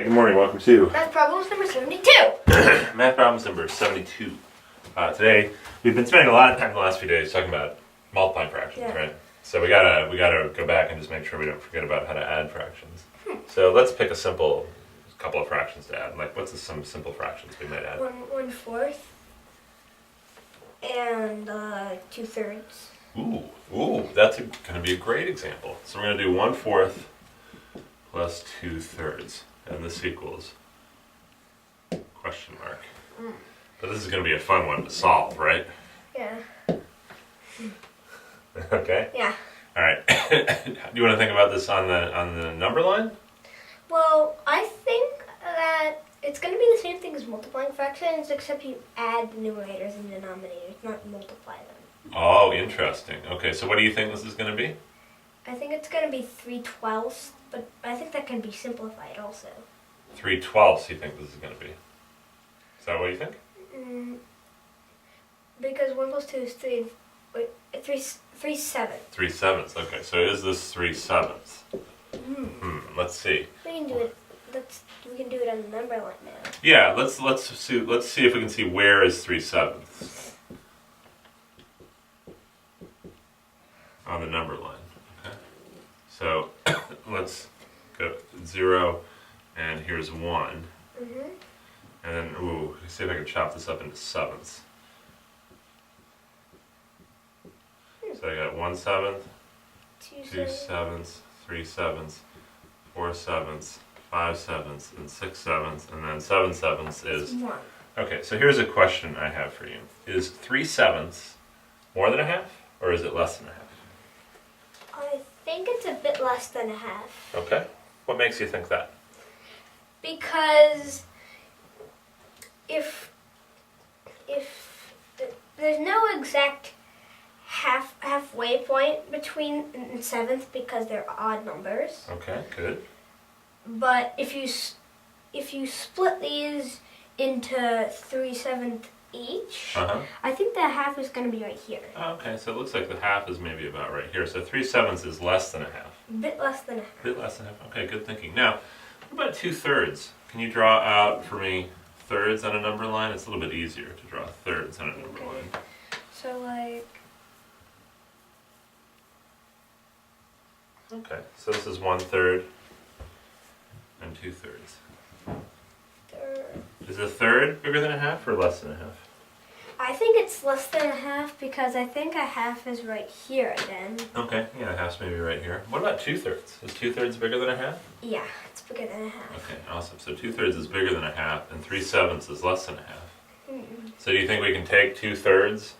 Good morning, welcome to Math Problems number 72. Math Problems number 72. Today, we've been spending a lot of time the last few days talking about multiplying fractions, right? So we gotta go back and just make sure we don't forget about how to add fractions. So let's pick a couple of fractions to add. Like, what's some simple fractions we might add? 1/4 and 2/3. Ooh, that's gonna be a great example. So we're gonna do 1/4 plus 2/3. And this equals question mark. But this is going to be a fun one to solve, right? Yeah. Okay? Yeah. All right. Do you want to think about this on the number line? Well, I think that it's going to be the same thing as multiplying fractions, except you add the numerators and denominators, not multiply them. Oh, interesting. Okay, so what do you think this is going to be? I think it's going to be 3/12, but I think that can be simplified also. 3/12 you think this is going to be? Is that what you think? Because 1 plus 2 is 3. Wait, 3/7. 3/7. Okay, so is this 3/7? Let's see. We can do it. We can do it on the number line now. Yeah, let's see if we can see where is 3/7 on the number line. Okay. So let's go 0, and here's 1. And then, let's see if I can chop this up into sevenths. So I got 1/7, 2/7, 3/7, 4/7, 5/7, and 6/7, and then 7/7 is 1. Okay, so here's a question I have for you. Is 3/7 more than a half, or is it less than a half? I think it's a bit less than a half. Okay. What makes you think that? Because if there's no exact halfway point between and seventh because they're odd numbers. Okay, good. But if you split these into 3/7 each, I think the half is going to be right here. Oh, okay, so it looks like the half is maybe about right here. So 3/7 is less than a half. A bit less than a half. Bit less than a half. Okay, good thinking. Now, what about 2/3? Can you draw out for me thirds on a number line? It's a little bit easier to draw thirds on a number line. So like. Okay, so this is 1/3 and 2/3. Third. Is a third bigger than a half or less than a half? I think it's less than a half because I think a half is right here then. Okay, yeah, a half's maybe right here. What about 2/3? Is 2/3 bigger than a half? Yeah, it's bigger than a half. Okay, awesome. So 2/3 is bigger than a half, and 3/7 is less than a half. So do you think we can take 2/3,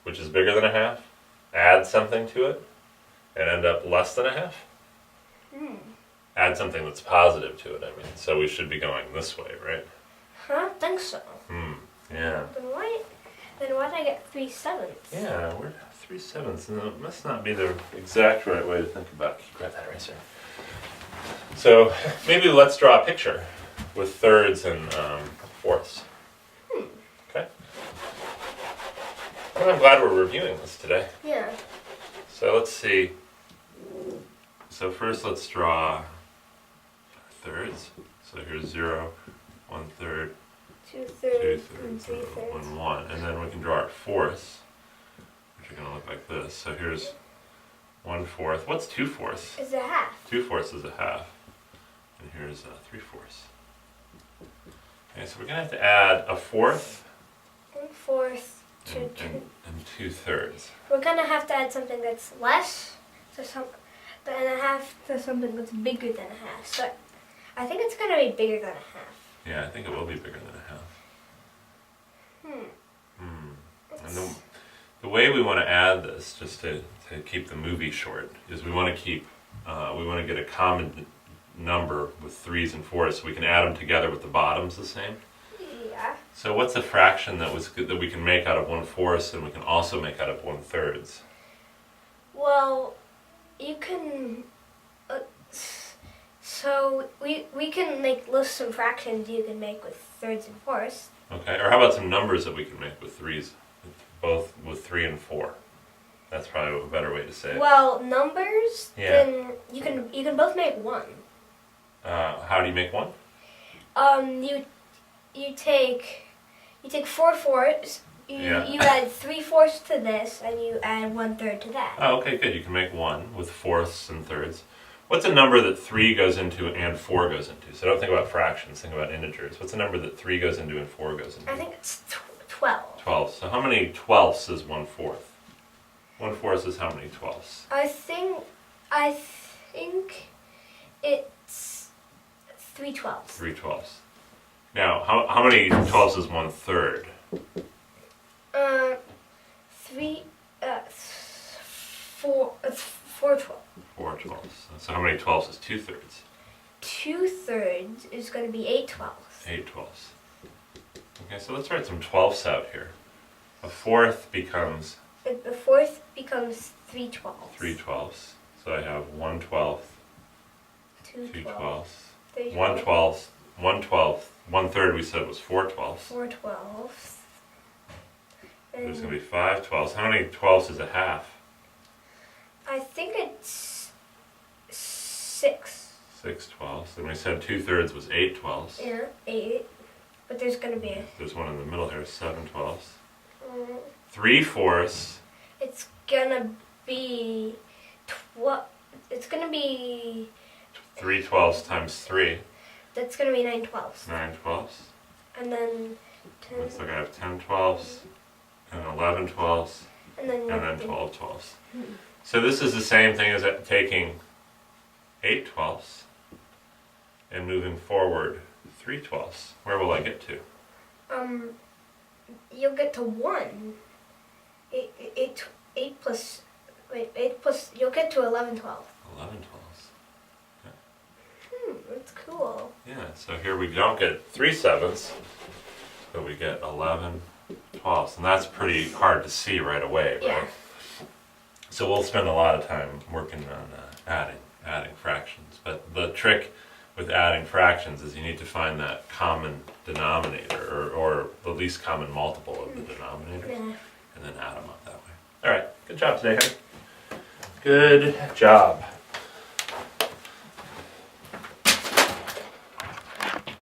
which is bigger than a half, add something to it, and end up less than a half? Add something that's positive to it, I mean. So we should be going this way, right? I don't think so. Yeah. Then why did I get 3/7? Yeah, we're 3/7, and it must not be the exact right way to think about it. Grab that eraser. So maybe let's draw a picture with thirds and fourths. Okay. Well, I'm glad we're reviewing this today. Yeah. So let's see. So first let's draw thirds. So here's 0, 1/3, 2/3, 2/3, and 3/3. and 1. And then we can draw our fourths, which are going to look like this. So here's 1/4. What's 2/4? It's a half. 2/4 is a half. And here's 3/4. Okay, so we're going to have to add a fourth 1/4 to and 2/3. We're gonna have to add something that's less than a half to something that's bigger than a half. So I think it's gonna be bigger than a half. Yeah, I think it will be bigger than a half. And the way we want to add this, just to keep the movie short, is we want to get a common number with 3s and 4s, so we can add them together with the bottoms the same. Yeah. So what's a fraction that we can make out of 1/4 and we can also make out of 1/3? Well, you can. So we can list some fractions you can make with thirds and fourths. Okay, or how about some numbers that we can make with 3s, both with 3 and 4? That's probably a better way to say it. Well, numbers. Yeah. Then you can both make 1. How do you make 1? You take 4 fourths. You add 3/4 to this, and you add 1/3 to that. Oh, okay, good. You can make 1 with fourths and thirds. What's a number that 3 goes into and 4 goes into? So don't think about fractions, think about integers. What's a number that 3 goes into and 4 goes into? I think it's 12. 12. So how many twelfths is 1/4? 1/4 is how many twelfths? I think it's 3/12. 3/12. Now, how many twelfths is 1/3? 4/12. 4 twelfths. So how many twelfths is 2/3? 2/3 is going to be 8/12. 8 twelfths. Okay, so let's write some twelfths out here. A fourth becomes The fourth becomes 3/12. 3 twelfths. So I have 1/12, 2 twelfths, 1 twelfth, 1 twelfth, 1/3 we said was 4 twelfths. 4/12. There's going to be 5 twelfths. How many twelfths is a half? I think it's 6. 6 twelfths. And we said 2/3 was 8 twelfths. Yeah, 8. But there's going to be There's one in the middle here, 7 twelfths. 3/4. 3/4. It's going to be 12. It's going to be 3 twelfths times 3. That's going to be 9/12. 9 twelfths. And then 10. Looks like I have 10 twelfths and 11 twelfths And then 12 twelfths. So this is the same thing as taking 8 twelfths and moving forward 3 twelfths. Where will I get to? You'll get to 1. 8 plus. Wait, 8 plus. You'll get to 11/12. 11 twelfths. That's cool. Yeah, so here we don't get 3/7, but we get 11 twelfths. And that's pretty hard to see right away, right? Yeah. So we'll spend a lot of time working on adding fractions. But the trick with adding fractions is you need to find that common denominator or the least common multiple of the denominator, and then add them up that way. All right, good job today, Henry. Good job.